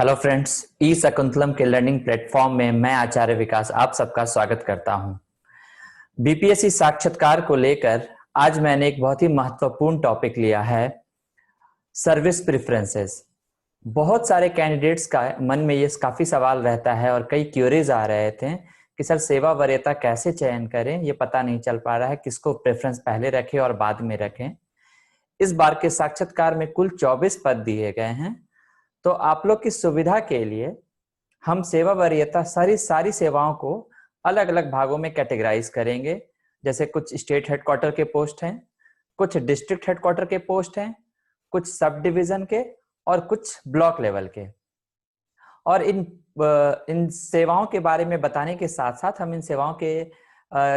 Hello friends, ई शकुंतलम के learning platform में मैं आचार्य विकास आप सबका स्वागत करता हूं। बीपीएससी साक्षात्कार को लेकर आज मैंने एक बहुत ही महत्वपूर्ण टॉपिक लिया है, सर्विस प्रेफरेंसेस। बहुत सारे कैंडिडेट्स का मन में ये काफी सवाल रहता है और कई क्यूरीज आ रहे थे कि सर सेवा वरीयता कैसे चयन करें, ये पता नहीं चल पा रहा है किसको प्रेफरेंस पहले रखें और बाद में रखें। इस बार के साक्षात्कार में कुल 24 पद दिए गए हैं, तो आप लोग की सुविधा के लिए हम सेवा वरीयता सारी सारी सेवाओं को अलग अलग भागों में कैटेगराइज करेंगे। जैसे कुछ स्टेट हेडक्वार्टर के पोस्ट हैं, कुछ डिस्ट्रिक्ट हेडक्वार्टर के पोस्ट हैं, कुछ सब डिवीजन के और कुछ ब्लॉक लेवल के। और इन सेवाओं के बारे में बताने के साथ साथ हम इन सेवाओं के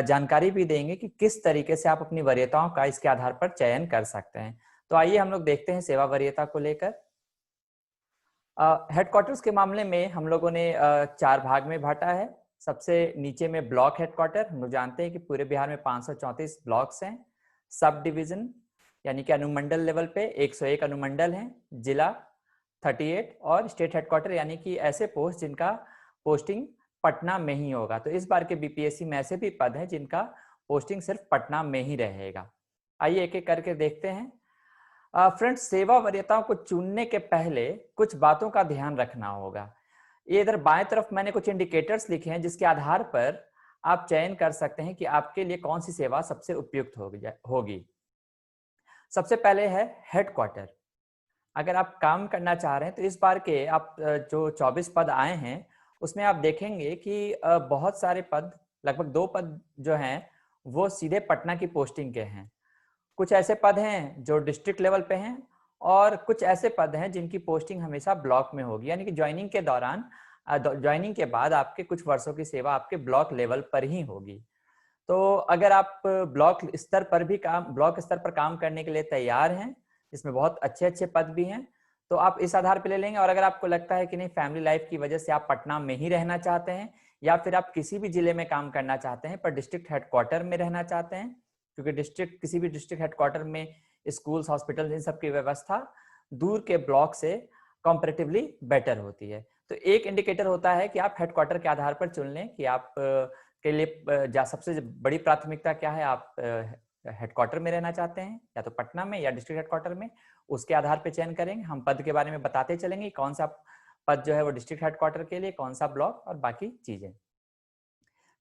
जानकारी भी देंगे कि किस तरीके से आप अपनी वरीयताओं का इसके आधार पर चयन कर सकते हैं। तो आइए हम लोग देखते हैं सेवा वरीयता को लेकर। हेडक्वार्टर्स के मामले में हम लोगों ने 4 भाग में बांटा है। सबसे नीचे में ब्लॉक हेडक्वार्टर, हम लोग जानते हैं कि पूरे बिहार में 534 ब्लॉक्स हैं। सब डिवीजन यानी कि अनुमंडल लेवल पे 101 अनुमंडल हैं, जिला 38 और स्टेट हेडक्वार्टर यानी कि ऐसे पोस्ट जिनका पोस्टिंग पटना में ही होगा। तो इस बार के बीपीएससी में ऐसे भी पद हैं जिनका पोस्टिंग सिर्फ पटना में ही रहेगा। आइए एक एक करके देखते हैं। फ्रेंड्स, सेवा वरीयताओं को चुनने के पहले कुछ बातों का ध्यान रखना होगा। ये इधर बाएं तरफ मैंने कुछ इंडिकेटर्स लिखे हैं जिसके आधार पर आप चयन कर सकते हैं कि आपके लिए कौन सी सेवा सबसे उपयुक्त होगी। सबसे पहले है हेडक्वार्टर। अगर आप काम करना चाह रहे हैं तो इस बार के आप जो 24 पद आए हैं उसमें आप देखेंगे कि बहुत सारे पद, लगभग 2 पद जो हैं वो सीधे पटना की पोस्टिंग के हैं। कुछ ऐसे पद हैं जो डिस्ट्रिक्ट लेवल पे हैं और कुछ ऐसे पद हैं जिनकी पोस्टिंग हमेशा ब्लॉक में होगी, यानी कि ज्वाइनिंग के दौरान, ज्वाइनिंग के बाद आपके कुछ वर्षों की सेवा आपके ब्लॉक लेवल पर ही होगी। तो अगर आप ब्लॉक स्तर पर काम करने के लिए तैयार हैं, इसमें बहुत अच्छे अच्छे पद भी हैं, तो आप इस आधार पर ले लेंगे। और अगर आपको लगता है कि नहीं, फैमिली लाइफ की वजह से आप पटना में ही रहना चाहते हैं या फिर आप किसी भी जिले में काम करना चाहते हैं पर डिस्ट्रिक्ट हेडक्वार्टर में रहना चाहते हैं, क्योंकि किसी भी डिस्ट्रिक्ट हेडक्वार्टर में स्कूल्स, हॉस्पिटल, इन सब की व्यवस्था दूर के ब्लॉक से कंपैरेटिवली बेटर होती है। तो एक इंडिकेटर होता है कि आप हेडक्वार्टर के आधार पर चुन लें कि आप के लिए सबसे बड़ी प्राथमिकता क्या है। आप हेडक्वार्टर में रहना चाहते हैं या तो पटना में या डिस्ट्रिक्ट हेडक्वार्टर में, उसके आधार पर चयन करेंगे। हम पद के बारे में बताते चलेंगे कौन सा पद जो है वो डिस्ट्रिक्ट हेडक्वार्टर के लिए, कौन सा ब्लॉक और बाकी चीजें।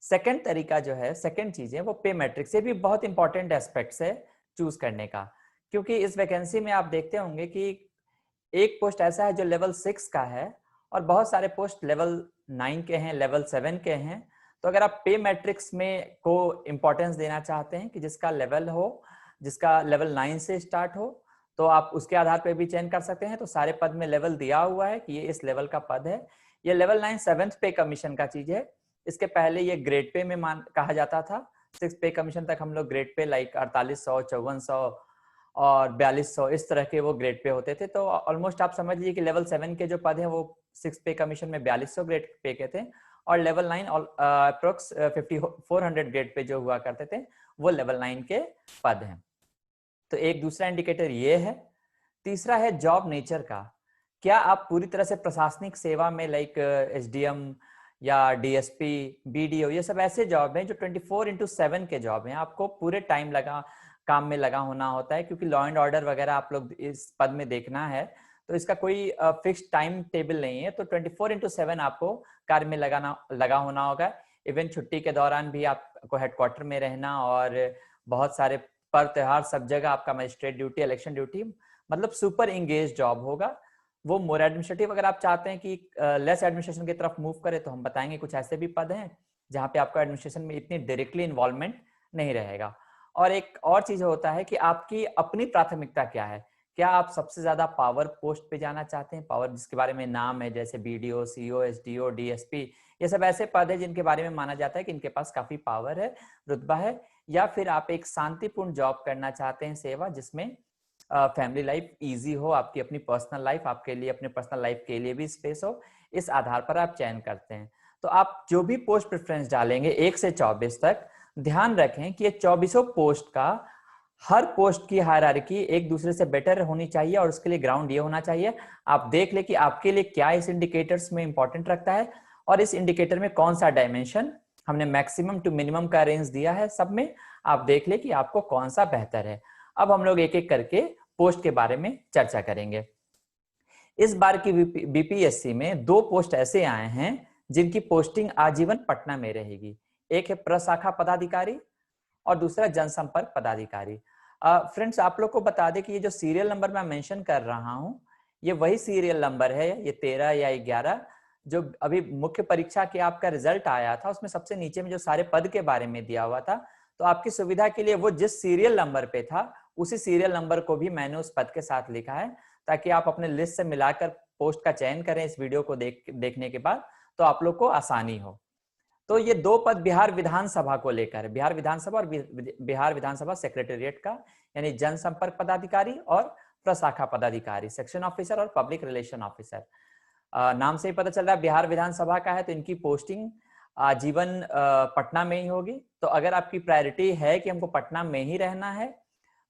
सेकेंड तरीका जो है, सेकेंड चीज है वो पे मैट्रिक्स। ये भी बहुत इंपॉर्टेंट एस्पेक्ट्स है चूज करने का, क्योंकि इस वैकेंसी में आप देखते होंगे कि एक पोस्ट ऐसा है जो लेवल 6 का है और बहुत सारे पोस्ट लेवल 9 के हैं, लेवल 7 के हैं। तो अगर आप पे मैट्रिक्स में को इंपॉर्टेंस देना चाहते हैं कि जिसका लेवल 9 से स्टार्ट हो, तो आप उसके आधार पर भी चयन कर सकते हैं। तो सारे पद में लेवल दिया हुआ है कि ये इस लेवल का पद है। ये लेवल 9 7th पे कमीशन का चीज है। इसके पहले ये ग्रेड पे में कहा जाता था। 6 पे कमीशन तक हम लोग ग्रेड पे लाइक 4800, 5400 और 4200 इस तरह के वो ग्रेड पे होते थे। तो ऑलमोस्ट आप समझ लीजिए कि लेवल 7 के जो पद हैं वो 6 पे कमीशन में 4200 ग्रेड पे के थे और लेवल 9 अप्रोक्स 5400 ग्रेड पे जो हुआ करते थे वो लेवल 9 के पद हैं। तो एक दूसरा इंडिकेटर ये है। तीसरा है जॉब नेचर का। क्या आप पूरी तरह से प्रशासनिक सेवा में लाइक एसडीएम या डीएसपी, बीडीओ, ये सब ऐसे जॉब हैं जो 24/7 के जॉब हैं। आपको पूरे टाइम काम में लगा होना होता है, क्योंकि लॉ एंड ऑर्डर वगैरह आप लोग इस पद में देखना है तो इसका कोई फिक्स टाइम टेबल नहीं है। तो 24/7 आपको कार्य में लगा होना होगा। इवन छुट्टी के दौरान भी आपको हेडक्वार्टर में रहना और बहुत सारे पर्व त्योहार सब जगह आपका मजिस्ट्रेट ड्यूटी, इलेक्शन ड्यूटी, मतलब सुपर इंगेज जॉब होगा। वो मोर एडमिनिस्ट्रेटिव, अगर आप चाहते हैं कि लेस एडमिनिस्ट्रेशन की तरफ मूव करे तो हम बताएंगे कुछ ऐसे भी पद हैं जहां पे आपका एडमिनिस्ट्रेशन में इतनी डायरेक्टली इन्वॉल्वमेंट नहीं रहेगा। और एक और चीज होता है कि आपकी अपनी प्राथमिकता क्या है। क्या आप सबसे ज्यादा पावर पोस्ट पे जाना चाहते हैं, पावर जिसके बारे में नाम है जैसे बीडीओ, सीओ, एसडीओ, डीएसपी, ये सब ऐसे पद है जिनके बारे में माना जाता है कि इनके पास काफी पावर है, रुतबा है। या फिर आप एक शांतिपूर्ण जॉब करना चाहते हैं, सेवा जिसमें फैमिली लाइफ इजी हो, आपकी अपनी पर्सनल लाइफ, आपके लिए अपने पर्सनल लाइफ के लिए भी स्पेस हो, इस आधार पर आप चयन करते हैं। तो आप जो भी पोस्ट प्रेफरेंस डालेंगे 1 से 24 तक, ध्यान रखें कि ये 24 पोस्ट का हर पोस्ट की हायरार्की एक दूसरे से बेटर होनी चाहिए और उसके लिए ग्राउंड ये होना चाहिए, आप देख ले कि आपके लिए क्या इस इंडिकेटर्स में इंपॉर्टेंट रखता है और इस इंडिकेटर में कौन सा डायमेंशन हमने मैक्सिमम टू मिनिमम का रेंज दिया है, सब में आप देख ले कि आपको कौन सा बेहतर है। अब हम लोग एक एक करके पोस्ट के बारे में चर्चा करेंगे। इस बार की बीपीएससी में 2 पोस्ट ऐसे आए हैं जिनकी पोस्टिंग आजीवन पटना में रहेगी। एक है प्रशाखा पदाधिकारी और दूसरा जनसंपर्क पदाधिकारी। फ्रेंड्स, आप लोग को बता दें कि ये जो सीरियल नंबर मैं मेंशन कर रहा हूं, ये वही सीरियल नंबर है, ये 13 या 11 जो अभी मुख्य परीक्षा के आपका रिजल्ट आया था, उसमें सबसे नीचे में जो सारे पद के बारे में दिया हुआ था। तो आपकी सुविधा के लिए वो जिस सीरियल नंबर पे था उसी सीरियल नंबर को भी मैंने उस पद के साथ लिखा है, ताकि आप अपने लिस्ट से मिलाकर पोस्ट का चयन करें इस वीडियो को देखने के बाद, तो आप लोग को आसानी हो। तो ये 2 पद बिहार विधानसभा को लेकर, बिहार विधानसभा और बिहार विधानसभा सेक्रेटेरिएट का, यानी जनसंपर्क पदाधिकारी और प्रशाखा पदाधिकारी, सेक्शन ऑफिसर और पब्लिक रिलेशन ऑफिसर। नाम से ही पता चल रहा है बिहार विधानसभा का है, तो इनकी पोस्टिंग आजीवन पटना में ही होगी। तो अगर आपकी प्रायोरिटी है कि हमको पटना में ही रहना है,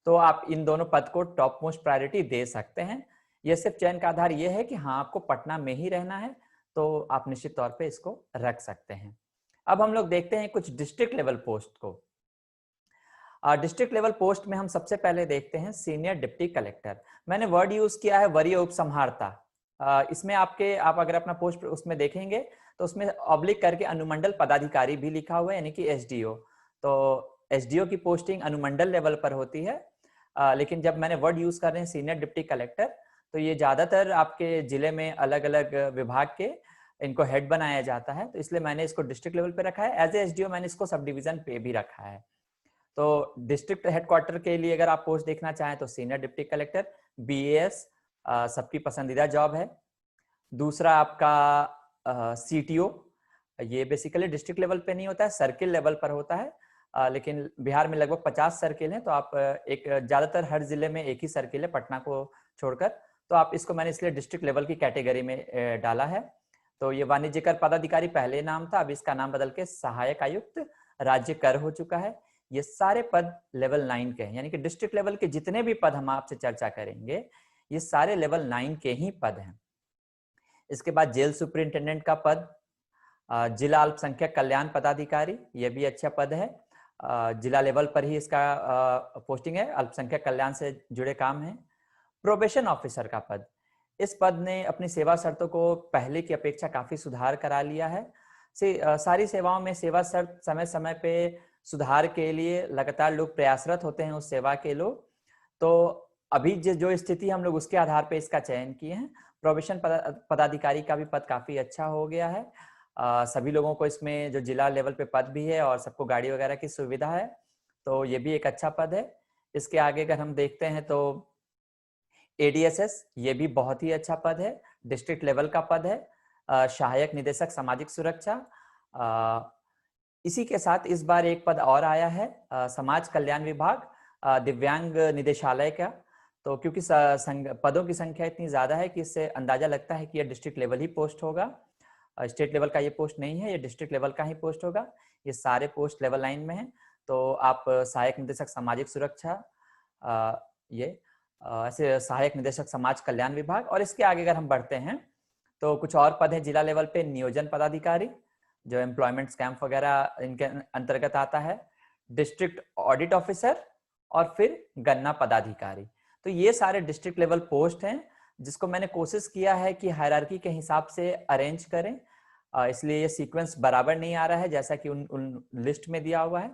तो आप इन दोनों पद को टॉप मोस्ट प्रायोरिटी दे सकते हैं। यह सिर्फ चयन का आधार यह है कि हाँ, आपको पटना में ही रहना है, तो आप निश्चित तौर पे इसको रख सकते हैं। अब हम लोग देखते हैं कुछ डिस्ट्रिक्ट लेवल पोस्ट को। डिस्ट्रिक्ट लेवल पोस्ट में हम सबसे पहले देखते हैं सीनियर डिप्टी कलेक्टर। मैंने वर्ड यूज किया है वरीय उपसंहारता। इसमें आप अगर अपना पोस्ट उसमें देखेंगे तो उसमें ऑब्लिक करके अनुमंडल पदाधिकारी भी लिखा हुआ है, यानी कि एसडीओ। तो एसडीओ की पोस्टिंग अनुमंडल लेवल पर होती है, लेकिन जब मैंने वर्ड यूज कर रहे हैं सीनियर डिप्टी कलेक्टर, तो ये ज्यादातर आपके जिले में अलग अलग विभाग के इनको हेड बनाया जाता है, तो इसलिए मैंने इसको डिस्ट्रिक्ट लेवल पे रखा है। एज ए एसडीओ मैंने इसको सब डिवीजन पे भी रखा है। तो डिस्ट्रिक्ट हेडक्वार्टर के लिए अगर आप पोस्ट देखना चाहें तो सीनियर डिप्टी कलेक्टर, बीएएस सबकी पसंदीदा जॉब है। दूसरा आपका सीटीओ, ये बेसिकली डिस्ट्रिक्ट लेवल पे नहीं होता है, सर्किल लेवल पर होता है, लेकिन बिहार में लगभग 50 सर्किल हैं, तो आप एक ज्यादातर हर जिले में एक ही सर्किल है पटना को छोड़कर, तो आप इसको मैंने इसलिए डिस्ट्रिक्ट लेवल की कैटेगरी में डाला है। तो ये वाणिज्य कर पदाधिकारी पहले नाम था, अब इसका नाम बदल के सहायक आयुक्त राज्य कर हो चुका है। ये सारे पद लेवल 9 के हैं, यानी कि डिस्ट्रिक्ट लेवल के जितने भी पद हम आपसे चर्चा करेंगे ये सारे लेवल 9 के ही पद हैं। इसके बाद जेल सुपरिंटेंडेंट का पद, जिला अल्पसंख्यक कल्याण पदाधिकारी, ये भी अच्छा पद है, जिला लेवल पर ही इसका पोस्टिंग है, अल्पसंख्यक कल्याण से जुड़े काम है। प्रोबेशन ऑफिसर का पद, इस पद ने अपनी सेवा शर्तों को पहले की अपेक्षा काफी सुधार करा लिया है। सारी सेवाओं में सेवा शर्त समय समय पे सुधार के लिए लगातार लोग प्रयासरत होते हैं, उस सेवा के लोग। तो अभी जो स्थिति हम लोग उसके आधार पे इसका चयन किए हैं। प्रोबेशन पदाधिकारी का भी पद काफी अच्छा हो गया है। सभी लोगों को इसमें जो जिला लेवल पे पद भी है और सबको गाड़ी वगैरह की सुविधा है, तो ये भी एक अच्छा पद है। इसके आगे अगर हम देखते हैं तो एडीएसएस, ये भी बहुत ही अच्छा पद है, डिस्ट्रिक्ट लेवल का पद है, सहायक निदेशक सामाजिक सुरक्षा। इसी के साथ इस बार एक पद और आया है, समाज कल्याण विभाग, दिव्यांग निदेशालय का। तो क्योंकि पदों की संख्या इतनी ज्यादा है कि इससे अंदाजा लगता है कि यह डिस्ट्रिक्ट लेवल ही पोस्ट होगा, स्टेट लेवल का ये पोस्ट नहीं है, ये डिस्ट्रिक्ट लेवल का ही पोस्ट होगा। ये सारे पोस्ट लेवल 9 में हैं। तो आप सहायक निदेशक सामाजिक सुरक्षा, ये ऐसे सहायक निदेशक समाज कल्याण विभाग। और इसके आगे अगर हम बढ़ते हैं तो कुछ और पद है जिला लेवल पे, नियोजन पदाधिकारी जो एम्प्लॉयमेंट स्कैम्प वगैरह इनके अंतर्गत आता है, डिस्ट्रिक्ट ऑडिट ऑफिसर और फिर गन्ना पदाधिकारी। तो ये सारे डिस्ट्रिक्ट लेवल पोस्ट हैं जिसको मैंने कोशिश किया है कि हायरार्की के हिसाब से अरेंज करें, इसलिए ये सीक्वेंस बराबर नहीं आ रहा है जैसा कि उन लिस्ट में दिया हुआ है।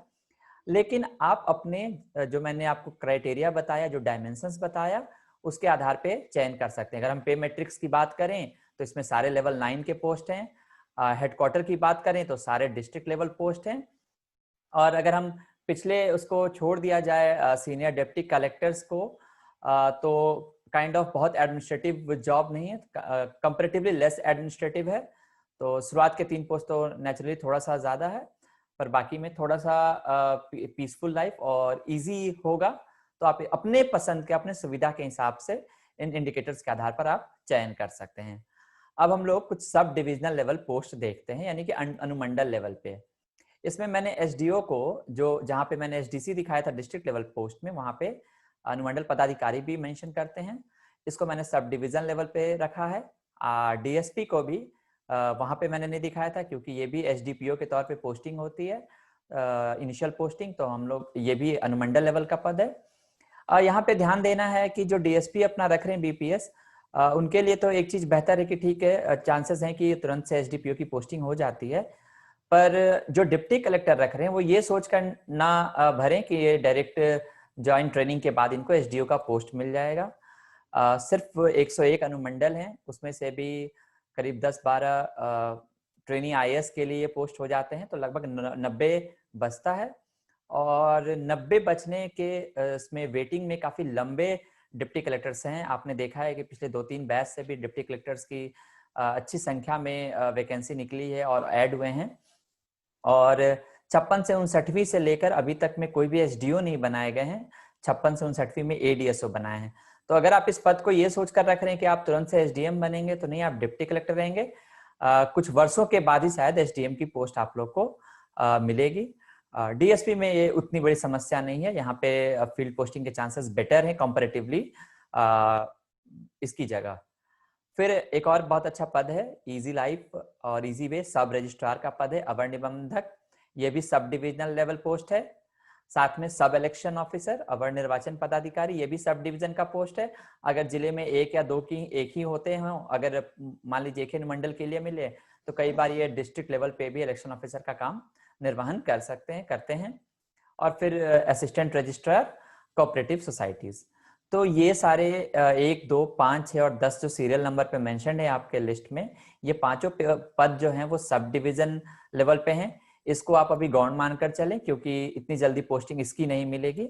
लेकिन आप अपने जो मैंने आपको क्राइटेरिया बताया, जो डायमेंशंस बताया, उसके आधार पे चयन कर सकते हैं। अगर हम पे मैट्रिक्स की बात करें तो इसमें सारे लेवल 9 के पोस्ट हैं, हेडक्वार्टर की बात करें तो सारे डिस्ट्रिक्ट लेवल पोस्ट हैं, और अगर हम पिछले उसको छोड़ दिया जाए सीनियर डिप्टी कलेक्टर्स को, तो काइंड ऑफ बहुत एडमिनिस्ट्रेटिव जॉब नहीं है, कंपैरेटिवली लेस एडमिनिस्ट्रेटिव है। तो शुरुआत के 3 पोस्ट तो नेचुरली थोड़ा सा ज्यादा है, पर बाकी में थोड़ा सा पीसफुल लाइफ और इजी होगा। तो आप अपने पसंद के, अपने सुविधा के हिसाब से इन इंडिकेटर्स के आधार पर आप चयन कर सकते हैं। अब हम लोग कुछ सब डिविजनल लेवल पोस्ट देखते हैं, यानी कि अनुमंडल लेवल पे। इसमें मैंने एसडीओ को, जो जहाँ पे मैंने एसडीसी दिखाया था डिस्ट्रिक्ट लेवल पोस्ट में, वहाँ पे अनुमंडल पदाधिकारी भी मेंशन करते हैं। इसको मैंने सब डिवीजन लेवल पे रखा है। डीएसपी को भी वहाँ पे मैंने नहीं दिखाया था, क्योंकि ये भी एसडीपीओ के तौर पे पोस्टिंग होती है, इनिशियल पोस्टिंग, तो हम लोग ये भी अनुमंडल लेवल का पद है। यहाँ पे ध्यान देना है कि जो डीएसपी अपना रख रहे हैं बीपीएस, उनके लिए तो एक चीज बेहतर है कि ठीक है, चांसेस हैं कि तुरंत से एसडीपीओ की पोस्टिंग हो जाती है, पर जो डिप्टी कलेक्टर रख रहे हैं वो ये सोचकर ना भरें कि ये डायरेक्ट ज्वाइन ट्रेनिंग के बाद इनको एसडीओ का पोस्ट मिल जाएगा। सिर्फ 101 अनुमंडल हैं, उसमें से भी करीब 10-12 ट्रेनी आईएएस के लिए पोस्ट हो जाते हैं, तो लगभग 90 बचता है। और 90 बचने के इसमें वेटिंग में काफी लंबे डिप्टी कलेक्टर्स हैं। आपने देखा है कि पिछले 2-3 बैच से भी डिप्टी कलेक्टर्स की अच्छी संख्या में वैकेंसी निकली है और ऐड हुए हैं। और 56 से 59वीं से लेकर अभी तक में कोई भी एसडीओ नहीं बनाए गए हैं, 56 से 59वीं में एडीएसओ बनाए हैं। तो अगर आप इस पद को ये सोचकर रख रहे हैं कि आप तुरंत से एसडीएम बनेंगे, तो नहीं, आप डिप्टी कलेक्टर रहेंगे। कुछ वर्षों के बाद ही शायद एसडीएम की पोस्ट आप लोग को मिलेगी। डीएसपी में ये उतनी बड़ी समस्या नहीं है, यहाँ पे फील्ड पोस्टिंग के चांसेस बेटर हैं कंपैरेटिवली इसकी जगह। फिर एक और बहुत अच्छा पद है इजी लाइफ और इजी वे, सब रजिस्ट्रार का पद है, अवर निबंधक, ये भी सब डिविजनल लेवल पोस्ट है। साथ में सब इलेक्शन ऑफिसर, अवर निर्वाचन पदाधिकारी, ये भी सब डिवीजन का पोस्ट है। अगर जिले में एक या दो की एक ही होते हों, अगर मान लीजिए एक ही मंडल के लिए मिले, तो कई बार ये डिस्ट्रिक्ट लेवल पे भी इलेक्शन ऑफिसर का काम निर्वहन कर सकते हैं, करते हैं। और फिर असिस्टेंट रजिस्ट्रार कोऑपरेटिव सोसाइटीज। तो ये सारे 1, 2, 5, 6 और 10 जो सीरियल नंबर पे मेंशन है आपके लिस्ट में, ये पांचों पद जो हैं वो सब डिवीजन लेवल पे हैं। इसको आप अभी गौण मानकर चलें, क्योंकि इतनी जल्दी पोस्टिंग इसकी नहीं मिलेगी।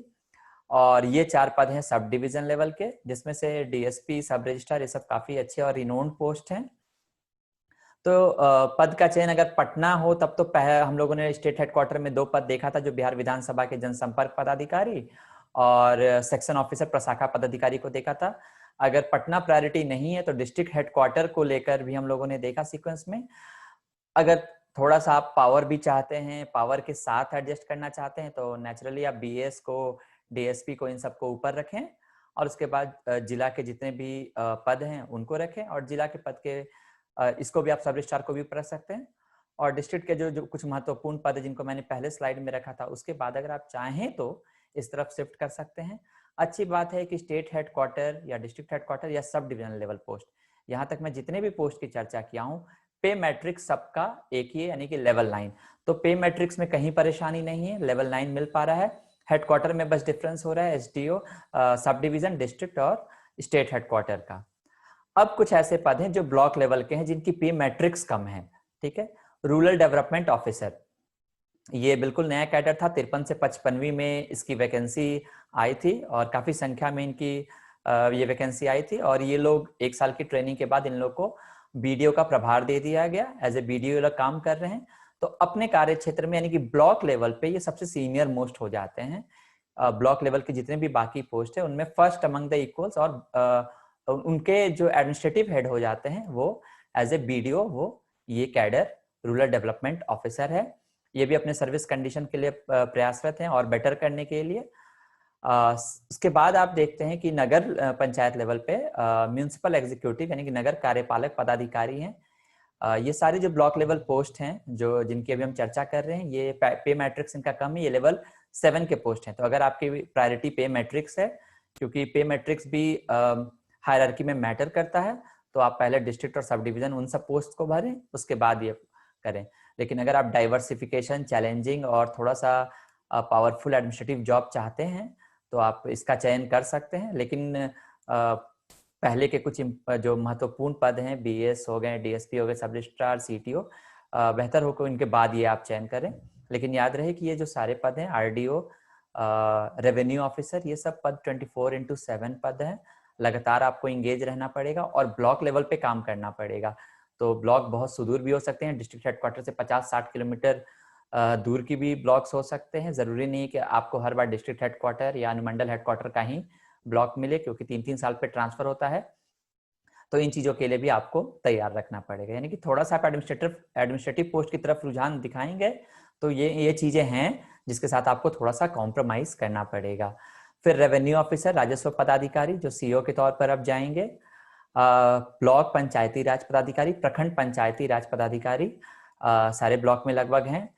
और ये 4 पद हैं सब डिवीजन लेवल के, जिसमें से डीएसपी, सब रजिस्ट्रार, ये सब काफी अच्छे और रिनोन्ड पोस्ट हैं। तो पद का चयन अगर पटना हो तब तो हम लोगों ने स्टेट हेडक्वार्टर में 2 पद देखा था, जो बिहार विधानसभा के जनसंपर्क पदाधिकारी और सेक्शन ऑफिसर प्रशाखा पदाधिकारी को देखा था। अगर पटना प्रायोरिटी नहीं है तो डिस्ट्रिक्ट हेडक्वार्टर को लेकर भी हम लोगों ने देखा सीक्वेंस में। अगर थोड़ा सा आप पावर भी चाहते हैं, पावर के साथ एडजस्ट करना चाहते हैं, तो नेचुरली आप बीएस को, डीएसपी को, इन सबको ऊपर रखें, और उसके बाद जिला के जितने भी पद हैं उनको रखें, और जिला के पद के इसको भी आप सब रजिस्ट्रार को भी ऊपर रख सकते हैं। और डिस्ट्रिक्ट के जो कुछ महत्वपूर्ण पद है जिनको मैंने पहले स्लाइड में रखा था, उसके बाद अगर आप चाहें तो इस तरफ शिफ्ट कर सकते हैं। अच्छी बात है कि स्टेट हेडक्वार्टर या डिस्ट्रिक्ट हेडक्वार्टर या सब डिविजनल लेवल पोस्ट, यहाँ तक मैं जितने भी पोस्ट की चर्चा किया हूँ, पे मैट्रिक्स सबका एक ही है, यानी कि लेवल 9। तो पे मैट्रिक्स में कहीं परेशानी नहीं है, लेवल 9 मिल पा रहा है। हेडक्वार्टर में बस डिफरेंस हो रहा है एसडीओ, सब डिवीजन, डिस्ट्रिक्ट और स्टेट हेडक्वार्टर का। अब कुछ ऐसे पद हैं जो ब्लॉक लेवल के हैं, जिनकी पे मैट्रिक्स कम है। ठीक है, रूरल डेवलपमेंट ऑफिसर, ये बिल्कुल नया कैडर था, 53 से 55वीं में इसकी वैकेंसी आई थी, और काफी संख्या में इनकी ये वैकेंसी आई थी। और ये लोग 1 साल की ट्रेनिंग के बाद इन लोग को बीडीओ का प्रभार दे दिया गया, एज ए बीडीओ लोग काम कर रहे हैं। तो अपने कार्य क्षेत्र में, यानी कि ब्लॉक लेवल पे, ये सबसे सीनियर मोस्ट हो जाते हैं। ब्लॉक लेवल के जितने भी बाकी पोस्ट है उनमें फर्स्ट अमंग द इक्वल्स, और उनके जो एडमिनिस्ट्रेटिव हेड हो जाते हैं वो एज ए बीडीओ, वो ये कैडर रूरल डेवलपमेंट ऑफिसर है। ये भी अपने सर्विस कंडीशन के लिए प्रयासरत हैं और बेटर करने के लिए। उसके बाद आप देखते हैं कि नगर पंचायत लेवल पे म्यूनिसिपल एग्जीक्यूटिव, यानी कि नगर कार्यपालक पदाधिकारी हैं। ये सारे जो ब्लॉक लेवल पोस्ट हैं, जो जिनकी अभी हम चर्चा कर रहे हैं, ये पे मैट्रिक्स इनका कम है, ये लेवल 7 के पोस्ट हैं। तो अगर आपकी प्रायोरिटी पे मैट्रिक्स है, क्योंकि पे मैट्रिक्स भी हायरार्की में मैटर करता है, तो आप पहले डिस्ट्रिक्ट और सब डिवीजन उन सब पोस्ट को भरें, उसके बाद ये करें। लेकिन अगर आप डाइवर्सिफिकेशन, चैलेंजिंग और थोड़ा सा पावरफुल एडमिनिस्ट्रेटिव जॉब चाहते हैं, तो आप इसका चयन कर सकते हैं। लेकिन पहले के कुछ जो महत्वपूर्ण पद हैं, बीएस हो गए, डीएसपी हो गए, सब रजिस्ट्रार, सीटीओ, बेहतर हो कि इनके बाद ये आप चयन करें। लेकिन याद रहे कि ये जो सारे पद हैं, आरडीओ, रेवेन्यू ऑफिसर, ये सब पद 24/7 पद हैं। लगातार आपको इंगेज रहना पड़ेगा और ब्लॉक लेवल पे काम करना पड़ेगा। तो ब्लॉक बहुत सुदूर भी हो सकते हैं, डिस्ट्रिक्ट हेडक्वार्टर से 50-60 किलोमीटर दूर की भी ब्लॉक्स हो सकते हैं। जरूरी नहीं है कि आपको हर बार डिस्ट्रिक्ट हेडक्वार्टर या अनुमंडल हेडक्वार्टर का ही ब्लॉक मिले, क्योंकि 3-3 साल पे ट्रांसफर होता है। तो इन चीजों के लिए भी आपको तैयार रखना पड़ेगा। यानी कि थोड़ा सा आप एडमिनिस्ट्रेटिव पोस्ट की तरफ रुझान दिखाएंगे तो ये चीजें हैं जिसके साथ आपको थोड़ा सा कॉम्प्रोमाइज करना पड़ेगा। फिर रेवेन्यू ऑफिसर, राजस्व पदाधिकारी जो सीओ के तौर पर अब जाएंगे। ब्लॉक पंचायती राज पदाधिकारी, प्रखंड पंचायती राज पदाधिकारी, सारे ब्लॉक में लगभग हैं।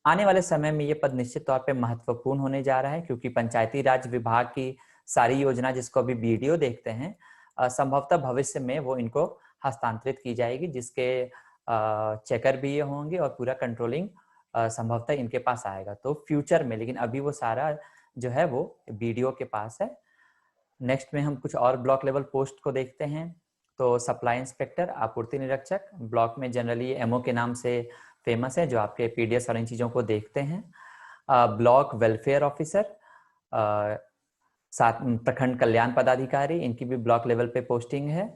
आने वाले समय में ये पद निश्चित तौर पे महत्वपूर्ण होने जा रहा है, क्योंकि पंचायती राज विभाग की सारी योजना जिसको अभी वीडियो देखते हैं, संभवतः भविष्य में वो इनको हस्तांतरित की जाएगी, जिसके चेकर भी ये होंगे और पूरा कंट्रोलिंग संभवतः इनके पास आएगा तो फ्यूचर में। लेकिन अभी वो सारा जो है वो बीडीओ के पास है। नेक्स्ट में हम कुछ और ब्लॉक लेवल पोस्ट को देखते हैं। तो सप्लाई इंस्पेक्टर, आपूर्ति निरीक्षक, ब्लॉक में जनरली एमओ के नाम से फेमस है, जो आपके पीडीएस और इन चीजों को देखते हैं। ब्लॉक वेलफेयर ऑफिसर, साथ प्रखंड कल्याण पदाधिकारी, इनकी भी ब्लॉक लेवल पे पोस्टिंग है।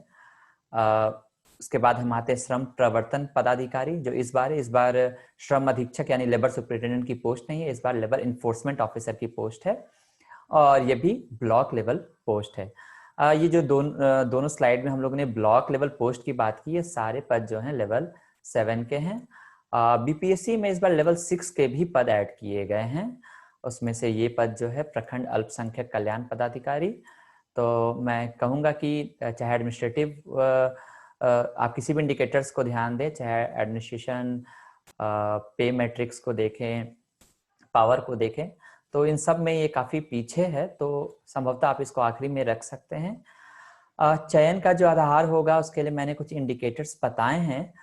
उसके बाद हम आते हैं श्रम प्रवर्तन पदाधिकारी, जो इस बार श्रम अधीक्षक यानी लेबर सुपरिटेंडेंट की पोस्ट नहीं है, इस बार लेबर इन्फोर्समेंट ऑफिसर की पोस्ट है, और ये भी ब्लॉक लेवल पोस्ट है। ये जो दोनों स्लाइड में हम लोगों ने ब्लॉक लेवल पोस्ट की बात की, ये सारे पद जो हैं लेवल 7 के हैं। बीपीएससी में इस बार लेवल 6 के भी पद ऐड किए गए हैं। उसमें से ये पद जो है प्रखंड अल्पसंख्यक कल्याण पदाधिकारी। तो मैं कहूँगा कि चाहे एडमिनिस्ट्रेटिव आप किसी भी इंडिकेटर्स को ध्यान दें, चाहे एडमिनिस्ट्रेशन, पे मैट्रिक्स को देखें, पावर को देखें, तो इन सब में ये काफ़ी पीछे है, तो संभवतः आप इसको आखिरी में रख सकते हैं। चयन का जो आधार होगा उसके लिए मैंने कुछ इंडिकेटर्स बताए हैं,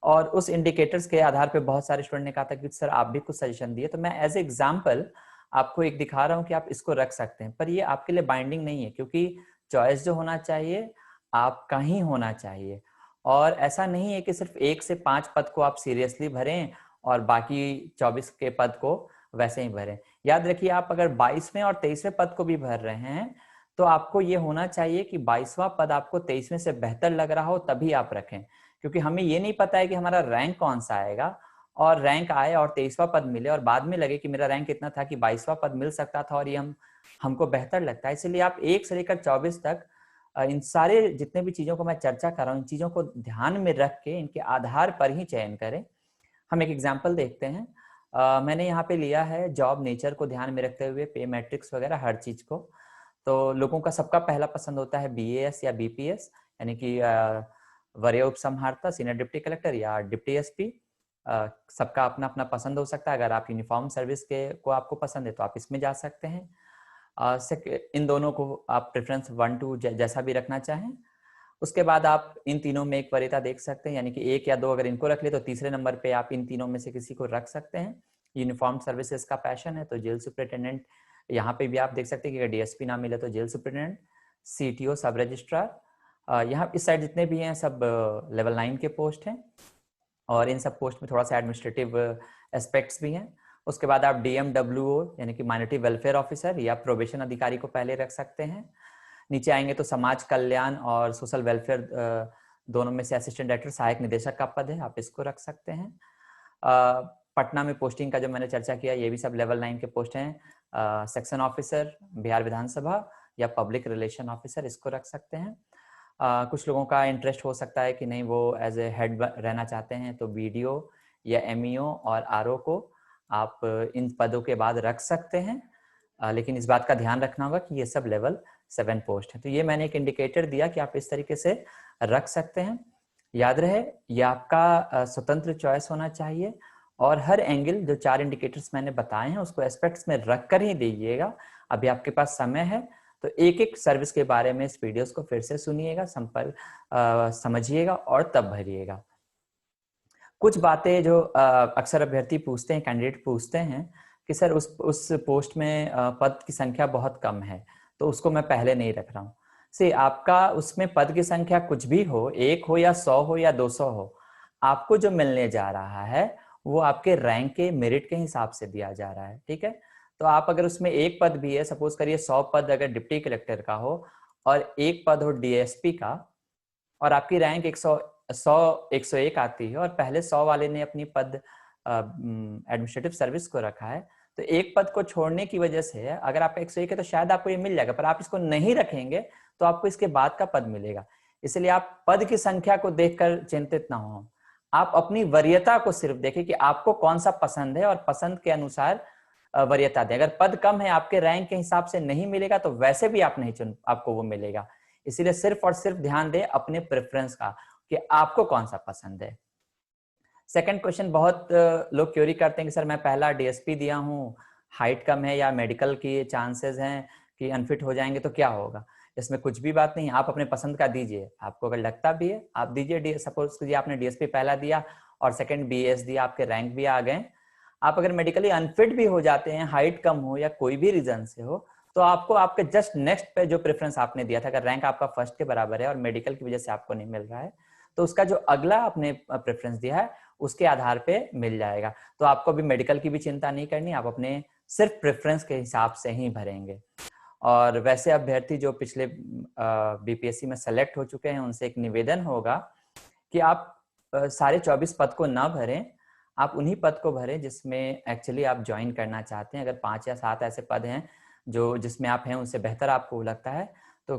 और उस इंडिकेटर्स के आधार पे बहुत सारे स्टूडेंट ने कहा था कि सर आप भी कुछ सजेशन दिए, तो मैं एज एग्जाम्पल आपको एक दिखा रहा हूँ कि आप इसको रख सकते हैं, पर ये आपके लिए बाइंडिंग नहीं है, क्योंकि चॉइस जो होना चाहिए आपका ही होना चाहिए। और ऐसा नहीं है कि सिर्फ 1 से 5 पद को आप सीरियसली भरें और बाकी 24 के पद को वैसे ही भरें। याद रखिए, आप अगर 22वें और 23वें पद को भी भर रहे हैं तो आपको ये होना चाहिए कि 22वां पद आपको 23वें से बेहतर लग रहा हो तभी आप रखें, क्योंकि हमें ये नहीं पता है कि हमारा रैंक कौन सा आएगा, और रैंक आए और 23वां पद मिले और बाद में लगे कि मेरा रैंक इतना था कि 22वां पद मिल सकता था और ये हमको बेहतर लगता है। इसलिए आप 1 से लेकर 24 तक इन सारे जितने भी चीजों को मैं चर्चा कर रहा हूँ, इन चीजों को ध्यान में रख के इनके आधार पर ही चयन करें। हम एक एग्जाम्पल देखते हैं। मैंने यहाँ पे लिया है जॉब नेचर को ध्यान में रखते हुए, पे मैट्रिक्स वगैरह हर चीज को। तो लोगों का सबका पहला पसंद होता है बीएएस या बीपीएस, यानी कि वरीय उपसंहारता, सीनियर डिप्टी कलेक्टर या डिप्टी एसपी। सबका अपना अपना पसंद हो सकता है। अगर आप यूनिफॉर्म सर्विस के को आपको पसंद है तो आप इसमें जा सकते हैं। इन दोनों को आप प्रेफरेंस 1 2 जैसा भी रखना चाहें। उसके बाद आप इन तीनों में एक वरीयता देख सकते हैं, यानी कि 1 या 2 अगर इनको रख ले तो तीसरे नंबर पे आप इन तीनों में से किसी को रख सकते हैं। यूनिफॉर्म सर्विसेज का पैशन है तो जेल सुपरिटेंडेंट, यहाँ पे भी आप देख सकते हैं कि अगर डीएसपी ना मिले तो जेल सुपरिटेंडेंट, सीटीओ, सब रजिस्ट्रार। यहाँ इस साइड जितने भी हैं सब लेवल 9 के पोस्ट हैं, और इन सब पोस्ट में थोड़ा सा एडमिनिस्ट्रेटिव एस्पेक्ट्स भी हैं। उसके बाद आप डीएमडब्ल्यूओ यानी कि माइनॉरिटी वेलफेयर ऑफिसर या प्रोबेशन अधिकारी को पहले रख सकते हैं। नीचे आएंगे तो समाज कल्याण और सोशल वेलफेयर दोनों में से असिस्टेंट डायरेक्टर, सहायक निदेशक का पद है, आप इसको रख सकते हैं। पटना में पोस्टिंग का जो मैंने चर्चा किया, ये भी सब लेवल 9 के पोस्ट हैं। सेक्शन ऑफिसर बिहार विधानसभा या पब्लिक रिलेशन ऑफिसर, इसको रख सकते हैं। कुछ लोगों का इंटरेस्ट हो सकता है कि नहीं वो एज ए हेड रहना चाहते हैं, तो बीडीओ या एमईओ और आरओ को आप इन पदों के बाद रख सकते हैं। लेकिन इस बात का ध्यान रखना होगा कि ये सब लेवल 7 पोस्ट है। तो ये मैंने एक इंडिकेटर दिया कि आप इस तरीके से रख सकते हैं। याद रहे, ये आपका स्वतंत्र चॉइस होना चाहिए, और हर एंगल जो 4 इंडिकेटर्स मैंने बताए हैं उसको एस्पेक्ट्स में रख कर ही दीजिएगा। अभी आपके पास समय है तो एक एक सर्विस के बारे में इस वीडियोस को फिर से सुनिएगा, समझिएगा और तब भरिएगा। कुछ बातें जो अक्सर अभ्यर्थी पूछते हैं, कैंडिडेट पूछते हैं कि सर उस पोस्ट में पद की संख्या बहुत कम है तो उसको मैं पहले नहीं रख रहा हूँ। से आपका उसमें पद की संख्या कुछ भी हो, 1 हो या 100 हो या 200 हो, आपको जो मिलने जा रहा है वो आपके रैंक के, मेरिट के हिसाब से दिया जा रहा है। ठीक है, तो आप अगर उसमें एक पद भी है, सपोज करिए 100 पद अगर डिप्टी कलेक्टर का हो और एक पद हो डीएसपी का, और आपकी रैंक 101 आती है और पहले 100 वाले ने अपनी पद एडमिनिस्ट्रेटिव सर्विस को रखा है, तो एक पद को छोड़ने की वजह से अगर आपका 101 है तो शायद आपको ये मिल जाएगा, पर आप इसको नहीं रखेंगे तो आपको इसके बाद का पद मिलेगा। इसलिए आप पद की संख्या को देखकर चिंतित ना हो, आप अपनी वरीयता को सिर्फ देखें कि आपको कौन सा पसंद है और पसंद के अनुसार वरीयता दें। अगर पद कम है, आपके रैंक के हिसाब से नहीं मिलेगा तो वैसे भी आप नहीं चुन, आपको वो मिलेगा। इसीलिए सिर्फ और सिर्फ ध्यान दें अपने प्रेफरेंस का कि आपको कौन सा पसंद है। सेकंड क्वेश्चन बहुत लोग क्वेरी करते हैं कि सर मैं पहला डीएसपी दिया हूँ, हाइट कम है या मेडिकल की चांसेस हैं कि अनफिट हो जाएंगे तो क्या होगा। इसमें कुछ भी बात नहीं, आप अपने पसंद का दीजिए। आपको अगर लगता भी है आप दीजिए। सपोज कीजिए आपने डीएसपी पहला दिया और सेकंड बीएस दिया, आपके रैंक भी आ गए। आप अगर मेडिकली अनफिट भी हो जाते हैं, हाइट कम हो या कोई भी रीजन से हो, तो आपको आपके जस्ट नेक्स्ट पे जो प्रेफरेंस आपने दिया था, अगर रैंक आपका फर्स्ट के बराबर है और मेडिकल की वजह से आपको नहीं मिल रहा है, तो उसका जो अगला आपने प्रेफरेंस दिया है उसके आधार पे मिल जाएगा। तो आपको भी मेडिकल की भी चिंता नहीं करनी, आप अपने सिर्फ प्रेफरेंस के हिसाब से ही भरेंगे। और वैसे अभ्यर्थी जो पिछले बीपीएससी में सेलेक्ट हो चुके हैं, उनसे एक निवेदन होगा कि आप सारे 24 पद को ना भरें, आप उन्हीं पद को भरें जिसमें एक्चुअली आप ज्वाइन करना चाहते हैं। अगर 5 या 7 ऐसे पद हैं जो जिसमें आप हैं, उनसे बेहतर आपको लगता है तो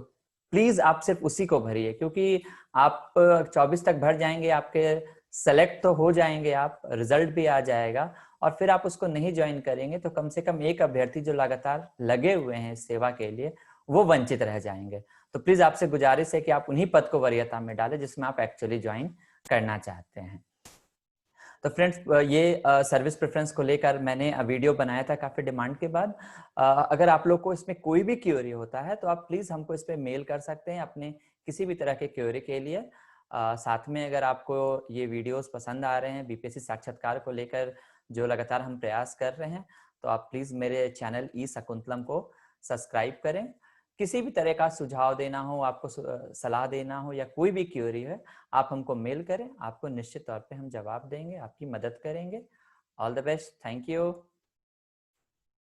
प्लीज आप सिर्फ उसी को भरिए, क्योंकि आप 24 तक भर जाएंगे, आपके सेलेक्ट तो हो जाएंगे, आप रिजल्ट भी आ जाएगा, और फिर आप उसको नहीं ज्वाइन करेंगे तो कम से कम एक अभ्यर्थी जो लगातार लगे हुए हैं इस सेवा के लिए, वो वंचित रह जाएंगे। तो प्लीज आपसे गुजारिश है कि आप उन्हीं पद को वरीयता में डालें जिसमें आप एक्चुअली ज्वाइन करना चाहते हैं। तो फ्रेंड्स, ये सर्विस प्रेफरेंस को लेकर मैंने वीडियो बनाया था काफी डिमांड के बाद। अगर आप लोग को इसमें कोई भी क्वेरी होता है तो आप प्लीज हमको इस पे मेल कर सकते हैं अपने किसी भी तरह के क्वेरी के लिए। साथ में अगर आपको ये वीडियोस पसंद आ रहे हैं बीपीएससी साक्षात्कार को लेकर जो लगातार हम प्रयास कर रहे हैं, तो आप प्लीज मेरे चैनल ई शकुंतलम को सब्सक्राइब करें। किसी भी तरह का सुझाव देना हो, आपको सलाह देना हो या कोई भी क्वेरी है, आप हमको मेल करें, आपको निश्चित तौर पे हम जवाब देंगे, आपकी मदद करेंगे। All the best, thank you.